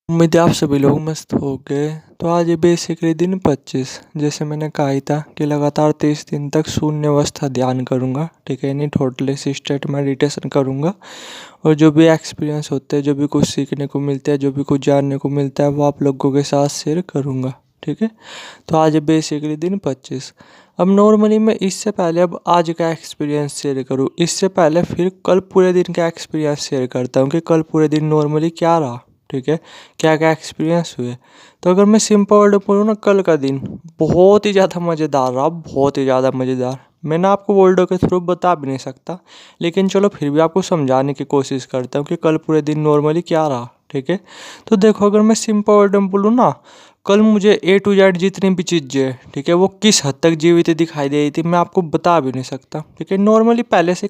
उम्मीद है आप सभी लोग मस्त हो गए। तो आज ये बेसिकली दिन 25, जैसे मैंने कहा ही था कि लगातार 30 दिन तक शून्य अवस्था ध्यान करूँगा, ठीक है, यानी टोटली स्टेट मेडिटेशन करूँगा। और जो भी एक्सपीरियंस होते हैं, जो भी कुछ सीखने को मिलता है, जो भी कुछ जानने को मिलता है, वो आप लोगों के साथ शेयर करूँगा, ठीक है। तो आज है बेसिकली दिन 25। अब नॉर्मली मैं इससे पहले अब आज का एक्सपीरियंस शेयर करूँ, इससे पहले फिर कल पूरे दिन का एक्सपीरियंस शेयर करता हूँ कि कल पूरे दिन नॉर्मली क्या रहा, ठीक है, क्या क्या एक्सपीरियंस हुए। तो अगर मैं सिंपल वर्ड में बोलूँ ना, कल का दिन बहुत ही ज़्यादा मज़ेदार रहा, बहुत ही ज़्यादा मज़ेदार। मैं ना आपको वर्डों के थ्रू बता भी नहीं सकता, लेकिन चलो फिर भी आपको समझाने की कोशिश करता हूँ कि कल पूरे दिन नॉर्मली क्या रहा, ठीक है। तो देखो, अगर मैं सिंपल वर्ड में बोलूँ ना, कल मुझे A to Z जितनी भी चीज़ें हैं, ठीक है, वो किस हद तक जीवित दिखाई दे रही थी मैं आपको बता भी नहीं सकता, ठीक है। नॉर्मली पहले से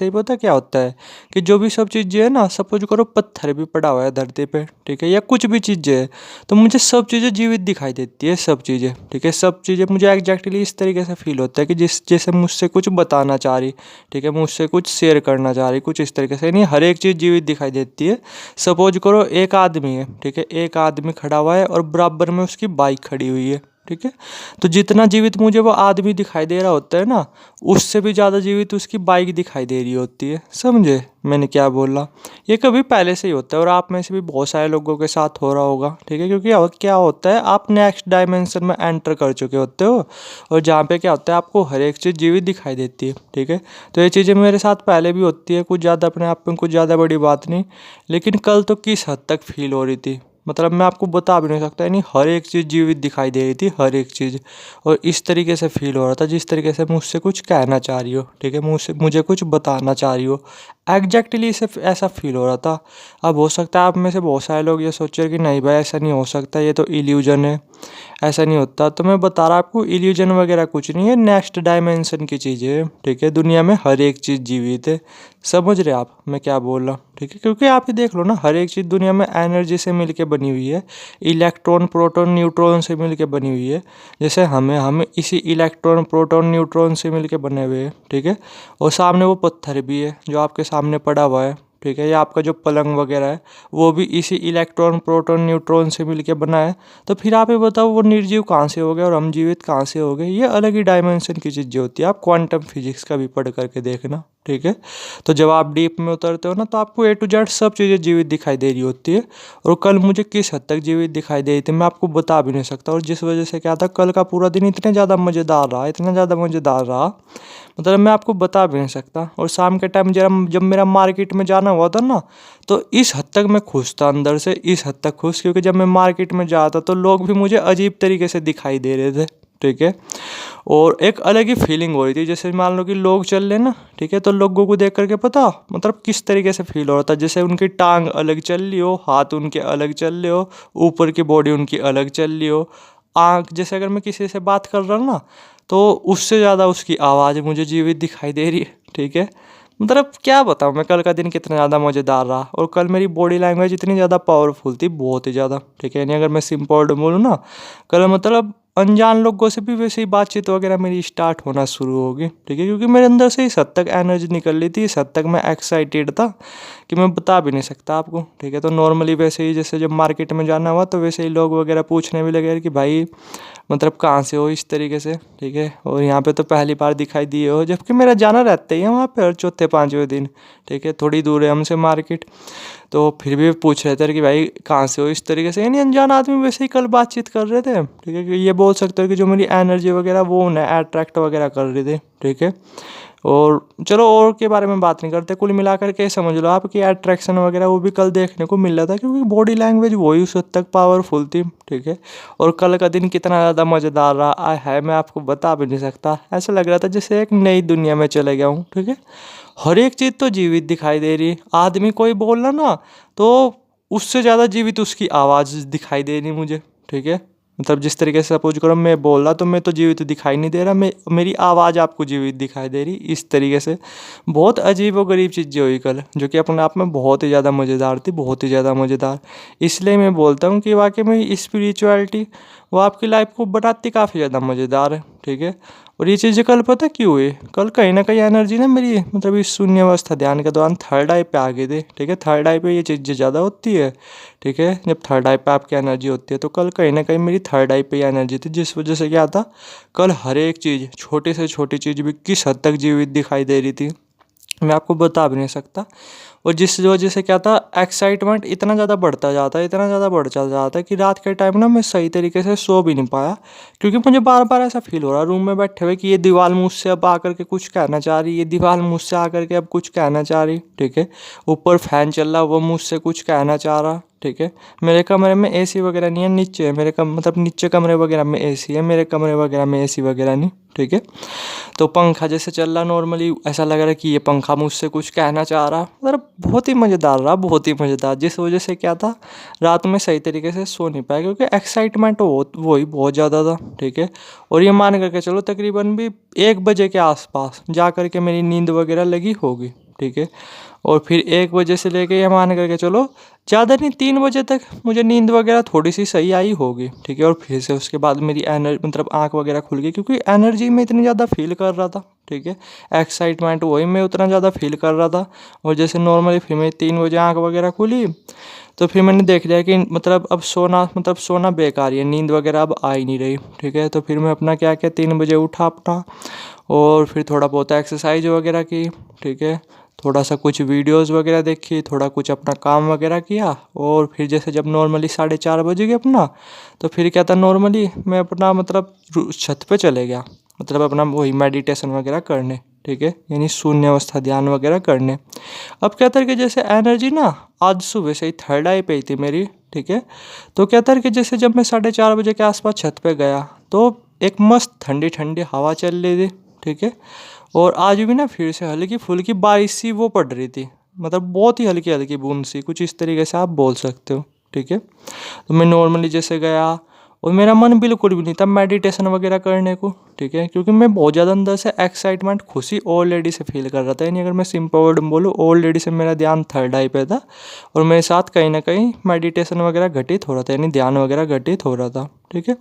ही पता क्या होता है कि जो भी सब चीज़ें है ना, सपोज करो पत्थर भी पड़ा हुआ है धरती पे, ठीक है, या कुछ भी चीज़ें है, तो मुझे सब चीज़ें जीवित दिखाई देती है, सब चीज़ें, ठीक है। सब चीज़ें मुझे एग्जैक्टली इस तरीके से फील होता है कि जैसे मुझसे कुछ बताना चाह रही, ठीक है, मुझसे कुछ शेयर करना चाह रही, कुछ इस तरीके से, यानी हर एक चीज़ जीवित दिखाई देती है। सपोज करो एक आदमी है, ठीक है, एक आदमी खड़ा हुआ है और बराबर में उसकी बाइक खड़ी हुई है, ठीक है। तो जितना जीवित मुझे वो आदमी दिखाई दे रहा होता है ना, उससे भी ज़्यादा जीवित उसकी बाइक दिखाई दे रही होती है। समझे मैंने क्या बोला? ये कभी पहले से ही होता है और आप में से भी बहुत सारे लोगों के साथ हो रहा होगा, ठीक है, क्योंकि क्या होता है, आप नेक्स्ट डायमेंशन में एंटर कर चुके होते हो और जहाँ पे क्या होता है, आपको हर एक चीज़ जीवित दिखाई देती है, ठीक है। तो ये चीज़ें मेरे साथ पहले भी होती है, कुछ ज़्यादा अपने आप में कुछ ज़्यादा बड़ी बात नहीं, लेकिन कल तो किस हद तक फील हो रही थी, मतलब मैं आपको बता भी नहीं सकता, यानी हर एक चीज़ जीवित दिखाई दे रही थी, हर एक चीज़। और इस तरीके से फील हो रहा था जिस तरीके से मुझसे कुछ कहना चाह रही हो, ठीक है, मुझे कुछ बताना चाह रही हो, एग्जैक्टली इसे ऐसा फील हो रहा था। अब हो सकता है आप में से बहुत सारे लोग ये सोच रहे कि नहीं भाई ऐसा नहीं हो सकता, ये तो इल्यूजन है, ऐसा नहीं होता। तो मैं बता रहा आपको, इल्यूजन वगैरह कुछ नहीं है, नेक्स्ट डायमेंशन की चीज़ें है, ठीक है। दुनिया में हर एक चीज़ जीवित है। समझ रहे आप मैं क्या बोल रहा हूँ, ठीक है, क्योंकि आप ही देख लो ना, हर एक चीज़ दुनिया में एनर्जी से मिलके बनी हुई है, इलेक्ट्रॉन प्रोटॉन न्यूट्रॉन से मिलके बनी हुई है। जैसे हमें इसी इलेक्ट्रॉन प्रोटॉन न्यूट्रॉन से मिलके बने हुए हैं, ठीक है। और सामने वो पत्थर भी है जो आपके सामने पड़ा हुआ है, ठीक है, या आपका जो पलंग वगैरह है वो भी इसी इलेक्ट्रॉन प्रोटॉन न्यूट्रॉन से मिलके बना है। तो फिर आप ये बताओ, वो निर्जीव कहाँ से हो गए और हम जीवित कहाँ से हो गए? ये अलग ही डायमेंशन की चीज़ें होती है, आप क्वांटम फिजिक्स का भी पढ़ करके देखना, ठीक है। तो जब आप डीप में उतरते हो ना, तो आपको A to Z सब चीज़ें जीवित दिखाई दे रही होती है। और कल मुझे किस हद तक जीवित दिखाई दे रही थी मैं आपको बता भी नहीं सकता। और जिस वजह से क्या था, कल का पूरा दिन इतने ज़्यादा मज़ेदार रहा, इतना ज़्यादा मज़ेदार रहा, मतलब मैं आपको बता भी नहीं सकता। और शाम के टाइम जब मेरा मार्केट में जाना हुआ था ना, तो इस हद तक मैं खुश था अंदर से, इस हद तक खुश, क्योंकि जब मैं मार्केट में जाता तो लोग भी मुझे अजीब तरीके से दिखाई दे रहे थे, ठीक है। और एक अलग ही फीलिंग हो रही थी, जैसे मान लो कि लोग चल रहे ना, ठीक है, तो लोगों को देख करके पता मतलब किस तरीके से फील हो रहा था, जैसे उनकी टांग अलग चल रही हो, हाथ उनके अलग चल रहे हो, ऊपर की बॉडी उनकी अलग चल रही हो, आँख, जैसे अगर मैं किसी से बात कर रहा हूँ ना, तो उससे ज़्यादा उसकी आवाज़ मुझे जीवित दिखाई दे रही है, ठीक है। मतलब क्या बताऊँ मैं, कल का दिन कितना ज़्यादा मज़ेदार रहा। और कल मेरी बॉडी लैंग्वेज इतनी ज़्यादा पावरफुल थी, बहुत ही ज़्यादा, ठीक है। यानी अगर मैं सिंपल वर्ड में बोलूँ ना, कल मतलब अनजान लोगों से भी वैसे ही बातचीत वगैरह मेरी स्टार्ट होना शुरू होगी, ठीक है, क्योंकि मेरे अंदर से इस हद तक एनर्जी निकल रही थी, इस हद तक मैं एक्साइटेड था कि मैं बता भी नहीं सकता आपको, ठीक है। तो नॉर्मली वैसे ही जैसे जब मार्केट में जाना हुआ, तो वैसे ही लोग वगैरह पूछने भी लगे कि भाई मतलब कहाँ से हो, इस तरीके से, ठीक है, और यहाँ पे तो पहली बार दिखाई दिए हो, जबकि मेरा जाना रहता ही है वहाँ पे हर चौथे पाँचवें दिन, ठीक है, थोड़ी दूर है हमसे मार्केट। तो फिर भी पूछ रहे थे कि भाई कहाँ से हो, इस तरीके से, यानी अनजान आदमी वैसे ही कल बातचीत कर रहे थे, ठीक है, कि ये बोल सकते हो कि जो मेरी एनर्जी वगैरह वो उन्हें अट्रैक्ट वगैरह कर रहे थे, ठीक है। और चलो और के बारे में बात नहीं करते, कुल मिलाकर के समझ लो आप कि अट्रैक्शन वगैरह वो भी कल देखने को मिल रहा था, क्योंकि बॉडी लैंग्वेज वही उस हद तक पावरफुल थी, ठीक है। और कल का दिन कितना ज़्यादा मज़ेदार रहा आय है, मैं आपको बता भी नहीं सकता। ऐसा लग रहा था जैसे एक नई दुनिया में चले गया हूँ, ठीक है। हर एक चीज़ तो जीवित दिखाई दे रही है, आदमी कोई बोल रहा ना, तो उससे ज़्यादा जीवित उसकी आवाज़ दिखाई दे रही मुझे, ठीक है। मतलब जिस तरीके से सपोज करो मैं बोल रहा, तो मैं तो जीवित दिखाई नहीं दे रहा, मैं मेरी आवाज़ आपको जीवित दिखाई दे रही, इस तरीके से। बहुत अजीब और गरीब चीज़ें हुई कल, जो कि अपने आप में बहुत ही ज़्यादा मज़ेदार थी, बहुत ही ज़्यादा मज़ेदार। इसलिए मैं बोलता हूँ कि वाकई में स्पिरिचुअलिटी वो आपकी लाइफ को बनाती काफ़ी ज़्यादा मज़ेदार है, ठीक है। और ये चीज़ें कल पता क्यों हुई, कल कहीं ना कहीं एनर्जी ना मेरी मतलब इस शून्य अवस्था ध्यान के दौरान थर्ड आई पे आ गई थी, ठीक है। थर्ड आई पे ये चीज़ें ज़्यादा होती है, ठीक है। जब थर्ड आई पे आपकी एनर्जी होती है तो कल कहीं ना कहीं मेरी थर्ड आई पे ही एनर्जी थी, जिस वजह से क्या था, कल हर एक चीज़, छोटी से छोटी चीज़ भी किस हद तक जीवित दिखाई दे रही थी, मैं आपको बता भी नहीं सकता। और जिस वजह से क्या था, एक्साइटमेंट इतना ज़्यादा बढ़ता जाता है, इतना ज़्यादा बढ़ता जाता है कि रात के टाइम ना मैं सही तरीके से सो भी नहीं पाया, क्योंकि मुझे बार बार ऐसा फील हो रहा रूम में बैठे हुए कि ये दीवार मुझसे अब आकर के कुछ कहना चाह रही, ये दीवार मुझसे आकर के अब कुछ कहना चाह रही, ठीक है। ऊपर फैन चल रहा, वो मुझसे कुछ कहना चाह रहा, ठीक है। मेरे कमरे में एसी वगैरह नहीं है, नीचे है मेरे मतलब नीचे कमरे वगैरह में एसी है, मेरे कमरे वगैरह में एसी वगैरह नहीं, ठीक है। तो पंखा जैसे चल रहा नॉर्मली, ऐसा लग रहा है कि ये पंखा मुझसे कुछ कहना चाह रहा, मतलब बहुत ही मज़ेदार रहा, बहुत ही मज़ेदार। जिस वजह से क्या था, रात में सही तरीके से सो नहीं पाया, क्योंकि एक्साइटमेंट वही बहुत ज़्यादा था, ठीक है। और ये मान करके चलो तकरीबन भी 1 बजे के आसपास जा कर के मेरी नींद वगैरह लगी होगी, ठीक है। और फिर 1 बजे से लेके ये मान करके चलो ज़्यादा नहीं 3 बजे तक मुझे नींद वगैरह थोड़ी सी सही आई होगी, ठीक है। और फिर से उसके बाद मेरी मतलब आँख वगैरह खुल गई, क्योंकि एनर्जी में इतनी ज़्यादा फील कर रहा था, ठीक है। एक्साइटमेंट वही मैं उतना ज़्यादा फील कर रहा था। और जैसे नॉर्मली फिर मेरी 3 बजे आँख वगैरह खुली, तो फिर मैंने देख लिया कि मतलब अब सोना बेकार ही है, नींद वगैरह अब आ ही नहीं रही, ठीक है। तो फिर मैं अपना क्या किया, 3 बजे उठा अपना, और फिर थोड़ा बहुत एक्सरसाइज वगैरह की, ठीक है। थोड़ा सा कुछ वीडियोस वगैरह देखी, थोड़ा कुछ अपना काम वगैरह किया। और फिर जैसे जब नॉर्मली 4:30 बजे गए अपना, तो फिर क्या था, नॉर्मली मैं अपना मतलब छत पे चले गया, मतलब अपना वही मेडिटेशन वगैरह करने, ठीक है, यानी शून्य अवस्था ध्यान वगैरह करने। अब क्या था कि जैसे एनर्जी ना आज सुबह से ही थर्ड आई पे ही थी मेरी, ठीक है। तो क्या था कि जैसे जब मैं 4:30 बजे के आसपास छत पे गया, तो एक मस्त ठंडी ठंडी हवा चल रही थी, ठीक है। और आज भी ना फिर से हल्की फुल्की बारिश सी वो पड़ रही थी, मतलब बहुत ही हल्की हल्की बूंद सी, कुछ इस तरीके से आप बोल सकते हो, ठीक है। तो मैं नॉर्मली जैसे गया, और मेरा मन बिल्कुल भी नहीं था मेडिटेशन वगैरह करने को, ठीक है, क्योंकि मैं बहुत ज़्यादा अंदर से एक्साइटमेंट खुशी ऑलरेडी से फील कर रहा था। यानी अगर मैं सिंपल वर्ड में बोलूँ, ऑलरेडी से मेरा ध्यान थर्ड आई पे था, और मेरे साथ कहीं ना कहीं मेडिटेशन वगैरह घटित हो रहा था, यानी ध्यान वगैरह घटित हो रहा था, ठीक है।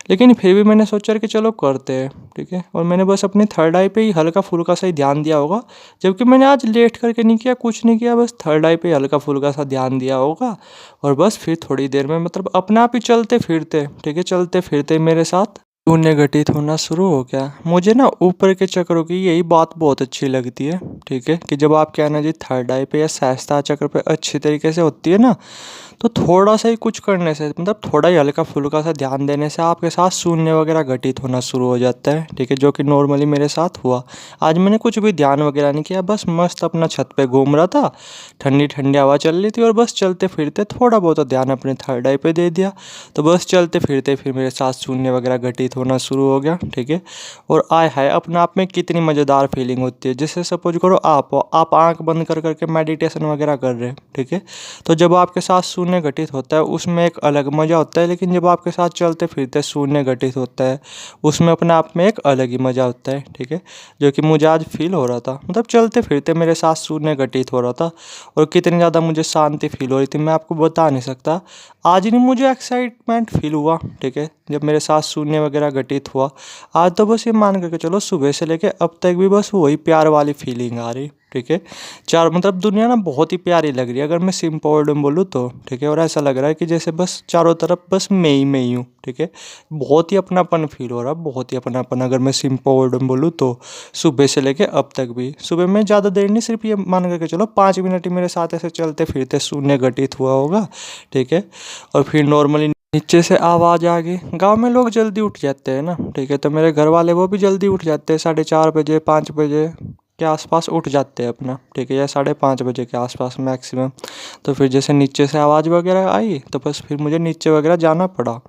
लेकिन फिर भी मैंने सोचा कि चलो करते हैं, ठीक है। और मैंने बस अपने थर्ड आई पे ही हल्का फुल्का सा ही ध्यान दिया होगा, जबकि मैंने आज लेट करके नहीं किया, कुछ नहीं किया, बस थर्ड आई पे हल्का फुल्का सा ध्यान दिया होगा। और बस फिर थोड़ी देर में मतलब अपने आप ही चलते फिरते, ठीक है, चलते फिरते मेरे साथ शून्य घटित होना शुरू हो गया। मुझे ना ऊपर के चक्रों की यही बात बहुत अच्छी लगती है, ठीक है, कि जब आपकी एनर्जी थर्ड आई पे या सहस्त्र चक्र पे अच्छी तरीके से होती है ना, तो थोड़ा सा ही कुछ करने से, मतलब थोड़ा ही हल्का फुल्का सा ध्यान देने से आपके साथ शून्य वगैरह घटित होना शुरू हो जाता है, ठीक है, जो कि नॉर्मली मेरे साथ हुआ। आज मैंने कुछ भी ध्यान वगैरह नहीं किया, बस मस्त अपना छत पे घूम रहा था, ठंडी ठंडी हवा चल रही थी, और बस चलते फिरते थोड़ा बहुत ध्यान अपने थर्ड आई पे दे दिया, तो बस चलते फिरते फिर मेरे साथ शून्य वगैरह घटित होना शुरू हो गया, ठीक है। और आय हाय अपने आप में कितनी मज़ेदार फीलिंग होती है। जैसे सपोज करो आप आँख बंद कर करके मेडिटेशन वगैरह कर रहे हैं, ठीक है, तो जब आपके साथ शून्य घटित होता है उसमें एक अलग मज़ा होता है, लेकिन जब आपके साथ चलते फिरते शून्य घटित होता है उसमें अपने आप में एक अलग ही मज़ा होता है, ठीक है, जो कि मुझे आज फील हो रहा था। मतलब चलते फिरते मेरे साथ शून्य घटित हो रहा था, और कितनी ज़्यादा मुझे शांति फील हो रही थी मैं आपको बता नहीं सकता। आज नहीं मुझे एक्साइटमेंट फील हुआ, ठीक है, जब मेरे साथ शून्य वगैरह घटित हुआ। आज तो बस ये मान करके चलो सुबह से लेके अब तक भी बस वही प्यार वाली फीलिंग आ रही, ठीक है। चार मतलब दुनिया ना बहुत ही प्यारी लग रही है अगर मैं सिंपल वर्ड में बोलूँ तो, ठीक है। और ऐसा लग रहा है कि जैसे बस चारों तरफ बस मैं ही हूँ, ठीक है। बहुत ही अपनापन फील हो रहा है, बहुत ही अपनापन अगर मैं सिंपल वर्ड में बोलूँ तो। सुबह से लेके अब तक भी, सुबह में ज़्यादा देर नहीं, सिर्फ ये मान करके चलो 5 मिनट ही मेरे साथ ऐसे चलते फिरते शून्य घटित हुआ होगा, ठीक है। और फिर नॉर्मली नीचे से आवाज़ आ गई। गांव में लोग जल्दी उठ जाते हैं ना, ठीक है, तो मेरे घर वाले वो भी जल्दी उठ जाते हैं, 4:30 बजे 5 बजे के आसपास उठ जाते हैं अपना, ठीक है, या 5:30 बजे के आसपास मैक्सिमम। तो फिर जैसे नीचे से आवाज़ वगैरह आई तो बस फिर मुझे नीचे वगैरह जाना पड़ा।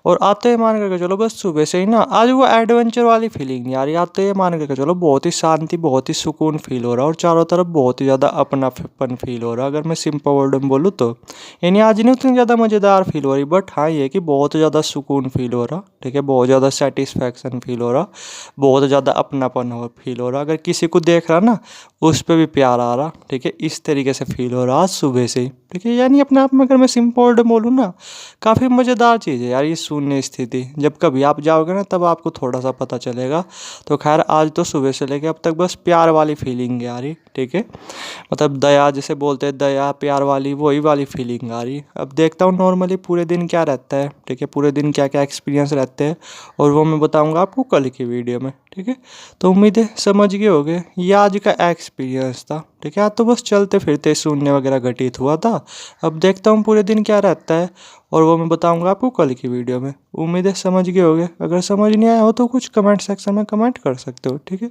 और आते ही मान करके चलो बस सुबह से ही ना आज वो एडवेंचर वाली फीलिंग नहीं आ रही, आते ही मान करके चलो बहुत ही शांति, बहुत ही सुकून फील हो रहा है, और चारों तरफ बहुत ही ज़्यादा अपनापन फील हो रहा है अगर मैं सिंपल वर्ड में बोलूँ तो। यानी आज नहीं उतनी ज़्यादा मज़ेदार फील हो रही, बट हाँ ये कि बहुत ज़्यादा सुकून फील हो रहा, ठीक है, बहुत ज़्यादा सेटिस्फैक्शन फील हो रहा, बहुत ज़्यादा अपनापन फील हो रहा। अगर किसी को देख रहा ना उस पर भी प्यार आ रहा, ठीक है, इस तरीके से फील हो रहा आज सुबह से ही, ठीक है। यानी अपने आप में अगर मैं सिंपल वर्ड में बोलूँ ना, काफ़ी मज़ेदार चीज़ है यार ये शून्य स्थिति। जब कभी आप जाओगे ना तब आपको थोड़ा सा पता चलेगा। तो खैर आज तो सुबह से लेके अब तक बस प्यार वाली फीलिंग आ रही, ठीक है। मतलब दया जैसे बोलते हैं, दया प्यार वाली, वही वाली फीलिंग आ रही। अब देखता हूँ नॉर्मली पूरे दिन क्या रहता है, ठीक है, पूरे दिन क्या क्या एक्सपीरियंस रहते हैं, और वो मैं बताऊँगा आपको कल की वीडियो में, ठीक है। तो उम्मीद है समझ गए होगे, ये आज का एक्सपीरियंस था, ठीक है। आज तो बस चलते फिरते शून्य वगैरह घटित हुआ था। अब देखता हूँ पूरे दिन क्या रहता है, और वो मैं बताऊँगा आपको कल की वीडियो में। उम्मीद है समझ गए होगे। अगर समझ नहीं आया हो तो कुछ कमेंट सेक्शन में कमेंट कर सकते हो, ठीक है।